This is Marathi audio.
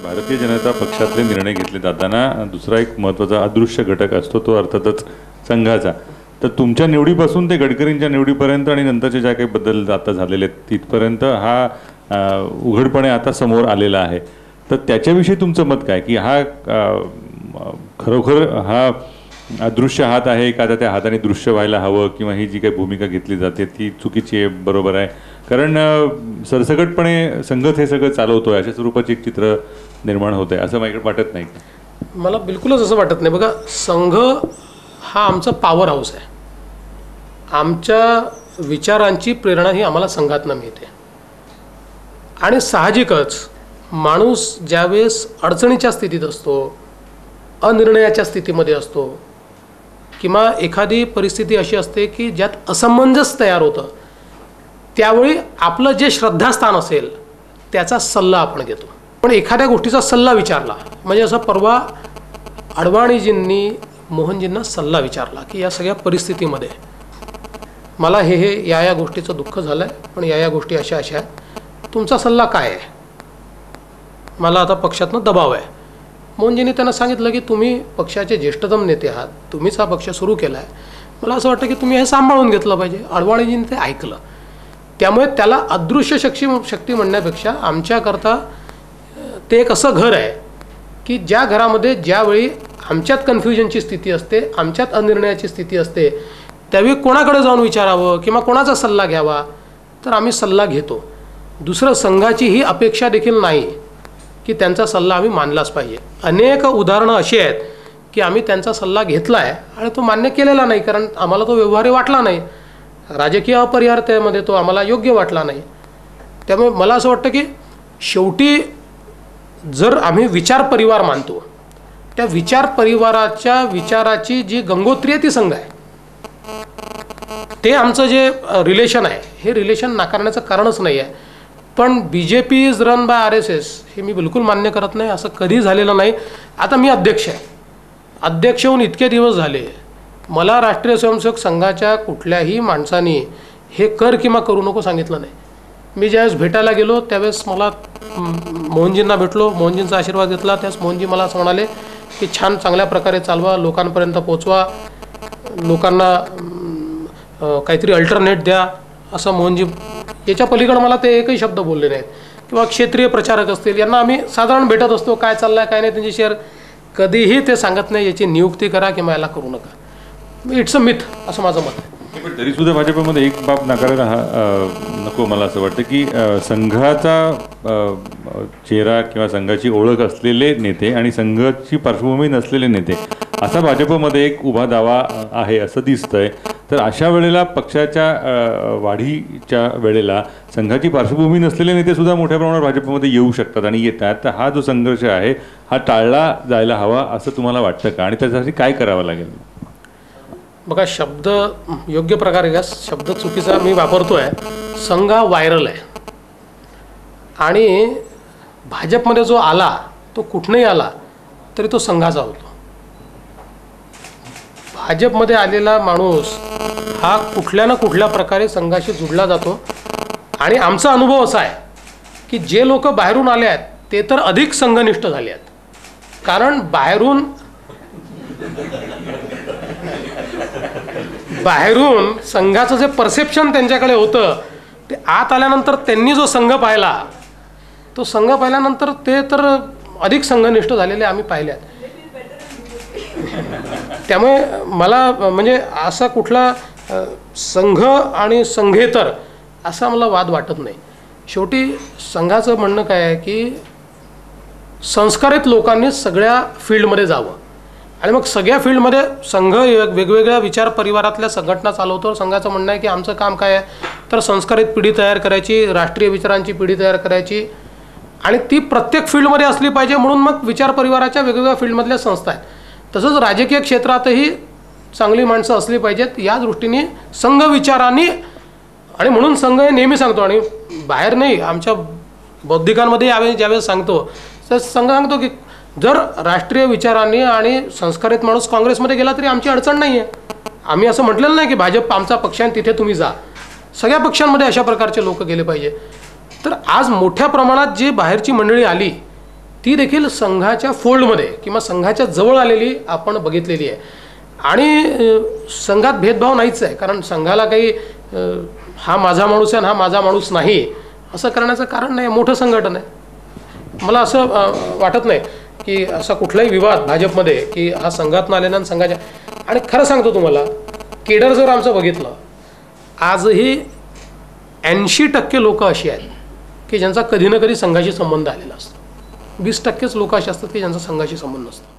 भारतीय जनता पक्षातले निर्णय घेतले जाताना दुसरा एक महत्त्वाचा अदृश्य घटक असतो तो अर्थातच संघाचा. तर तुमच्या निवडीपासून ते गडकरींच्या निवडीपर्यंत आणि नंतरचे ज्या काही बदल आता झालेले आहेत तिथपर्यंत हा उघडपणे आता समोर आलेला आहे. तर त्याच्याविषयी तुमचं मत काय की हा खरोखर हा अदृश्य हात आहे का, त्या हाताने दृश्य व्हायला हवं, किंवा ही जी काही भूमिका घेतली जाते ती चुकीची आहे बरोबर आहे? कारण सरसकटपणे संघच हे सगळं चालवतोय अशा स्वरूपाचे एक चित्र निर्माण होत आहे असं मला वाटत नाही. मला बिलकुलच असं वाटत नाही. बघा, संघ हा आमचा पॉवर हाऊस आहे. आमच्या विचारांची प्रेरणा ही आम्हाला संघातनं मिळते. आणि साहजिकच माणूस ज्यावेळेस अडचणीच्या स्थितीत असतो, अनिर्णयाच्या स्थितीमध्ये असतो, किंवा एखादी परिस्थिती अशी असते की ज्यात असमंजस तयार होतं, त्यावेळी आपलं जे श्रद्धास्थान असेल त्याचा सल्ला आपण घेतो. पण एखाद्या गोष्टीचा सल्ला विचारला म्हणजे असं परवा अडवाणीजींनी मोहनजींना सल्ला विचारला की या सगळ्या परिस्थितीमध्ये मला हे या गोष्टीचं दुःख झालं आहे, पण या गोष्टी अशा अशा आहेत, तुमचा सल्ला काय आहे? मला आता पक्षातनं दबाव आहे. मोहनजींनी त्यांना सांगितलं की तुम्ही पक्षाचे ज्येष्ठतम नेते आहात, तुम्हीच हा पक्ष सुरू केला आहे, मला असं वाटतं की तुम्ही हे सांभाळून घेतलं पाहिजे. अडवाणीजींनी ते ऐकलं. त्यामुळे त्याला अदृश्य शक्ती म्हणण्यापेक्षा आमच्याकरता ते एक असं घर आहे की ज्या घरामध्ये ज्यावेळी आमच्यात कन्फ्युजनची स्थिती असते, आमच्यात अनिर्णयाची स्थिती असते, त्यावेळी कोणाकडे जाऊन विचारावं किंवा कोणाचा सल्ला घ्यावा, तर आम्ही सल्ला घेतो. दुसरं, संघाची ही अपेक्षा देखील नाही की त्यांचा सल्ला आम्ही मानलाच पाहिजे. अनेक उदाहरणं अशी आहेत की आम्ही त्यांचा सल्ला घेतला आहे आणि तो मान्य केलेला नाही, कारण आम्हाला तो व्यवहार्य वाटला नाही, राजकीय अपरिहार्यतेमध्ये तो आम्हाला योग्य वाटला नाही. त्यामुळे मला असं वाटतं की शेवटी जर आम्ही विचार परिवार मानतो, त्या विचार परिवाराच्या विचाराची जी गंगोत्री आहे ती संघ आहे. ते आमचं जे रिलेशन आहे हे रिलेशन नाकारण्याचं कारणच नाही आहे. पण BJP is run by RSS हे मी बिलकुल मान्य करत नाही. असं कधी झालेलं नाही. आता मी अध्यक्ष आहे, अध्यक्ष होऊन इतके दिवस झाले, मला राष्ट्रीय स्वयंसेवक संघाच्या कुठल्याही माणसाने हे कर किंवा करू नको सांगितलं नाही. मी ज्यावेळेस भेटायला गेलो त्यावेळेस मला मोहनजींना भेटलो, मोहनजींचा आशीर्वाद घेतला. त्यावेळेस मोहनजी मला असं म्हणाले की छान चांगल्या प्रकारे चालवा, लोकांपर्यंत पोचवा, लोकांना काहीतरी अल्टरनेट द्या, असं मोहनजी. याच्या पलीकडे मला ते एकही शब्द बोलले नाहीत. किंवा क्षेत्रीय प्रचारक असतील यांना आम्ही साधारण भेटत असतो, काय चाललं आहे काय नाही त्यांची शेअर, कधीही ते सांगत नाही याची नियुक्ती करा किंवा याला करू नका. इट्स अ मिथ असं माझं मत आहे. पण तरीसुद्धा भाजपमध्ये एक बाब नाकारायला नको. मला असं वाटतं की संघाचा चेहरा किंवा संघाची ओळख असलेले नेते आणि संघाची पार्श्वभूमी नसलेले नेते असा भाजपमध्ये एक उभा दावा आहे असं दिसतंय. तर अशा वेळेला पक्षाच्या वाढीच्या वेळेला संघाची पार्श्वभूमी नसलेले नेते सुद्धा मोठ्या प्रमाणावर भाजपमध्ये येऊ शकतात आणि येतात. तर हा जो संघर्ष आहे हा टाळला जायला हवा असं तुम्हाला वाटतं का, आणि त्यासाठी काय करावं लागेल? बघा, शब्द योग्य प्रकारे घ्या. शब्द चुकीचा मी वापरतो आहे. संघ व्हायरल आहे आणि भाजपमध्ये जो आला तो कुठनंही आला तरी तो संघाचा होतो. भाजपमध्ये आलेला माणूस हा कुठल्या ना कुठल्या प्रकारे संघाशी जुडला जातो. आणि आमचा अनुभव असा आहे की जे लोक बाहेरून आले आहेत ते तर अधिक संघनिष्ठ झाले आहेत. कारण बाहेरून संघाचं जे परसेप्शन त्यांच्याकडे होतं ते आत आल्यानंतर त्यांनी जो संघ पाहिला तो संघ पाहिल्यानंतर ते तर अधिक संघनिष्ठ झालेले आम्ही पाहिले आहेत. त्यामुळे मला म्हणजे असा कुठला संघ आणि संघेतर असा मला वाद वाटत नाही. शेवटी संघाचं म्हणणं काय आहे की संस्कारित लोकांनी सगळ्या फील्डमध्ये जावं आणि मग सगळ्या फील्डमध्ये संघ वेगवेगळ्या विचार परिवारातल्या संघटना चालवतो. संघाचं म्हणणं आहे की आमचं काम काय आहे तर संस्कारित पिढी तयार करायची, राष्ट्रीय विचारांची पिढी तयार करायची, आणि ती प्रत्येक फील्डमध्ये असली पाहिजे. म्हणून मग विचार परिवाराच्या वेगवेगळ्या फील्डमधल्या संस्था आहेत. तसंच राजकीय क्षेत्रातही चांगली माणसं असली पाहिजेत. या दृष्टीने संघ विचारांनी, आणि म्हणून संघ हे नेहमी सांगतो आणि बाहेर नाही, आमच्या बौद्धिकांमध्ये ज्यावेळेस सांगतो तर संघ सांगतो की जर राष्ट्रीय विचारांनी आणि संस्कारित माणूस काँग्रेसमध्ये गेला तरी आमची अडचण नाही आहे. आम्ही असं म्हटलेलं नाही की भाजप आमचा पक्ष आहे तिथे तुम्ही जा. सगळ्या पक्षांमध्ये अशा प्रकारचे लोक गेले पाहिजे. तर आज मोठ्या प्रमाणात जी बाहेरची मंडळी आली ती देखील संघाच्या फोल्डमध्ये किंवा संघाच्या जवळ आलेली आपण बघितलेली आहे. आणि संघात भेदभाव नाहीच आहे, कारण संघाला काही हा माझा माणूस आहे आणि हा माझा माणूस नाही असं करण्याचं कारण नाही. मोठं संघटन आहे. मला असं वाटत नाही की असा कुठलाही विवाद भाजपमध्ये की हा संघातनं आलेला आणि संघाच्या. आणि खरं सांगतो तुम्हाला, केडर जर आमचं बघितलं, आजही 80% लोक अशी आहेत की ज्यांचा कधी ना कधी संघाशी संबंध आलेला असतो. 20%च लोक अशी असतात की ज्यांचा संघाशी संबंध नसतो.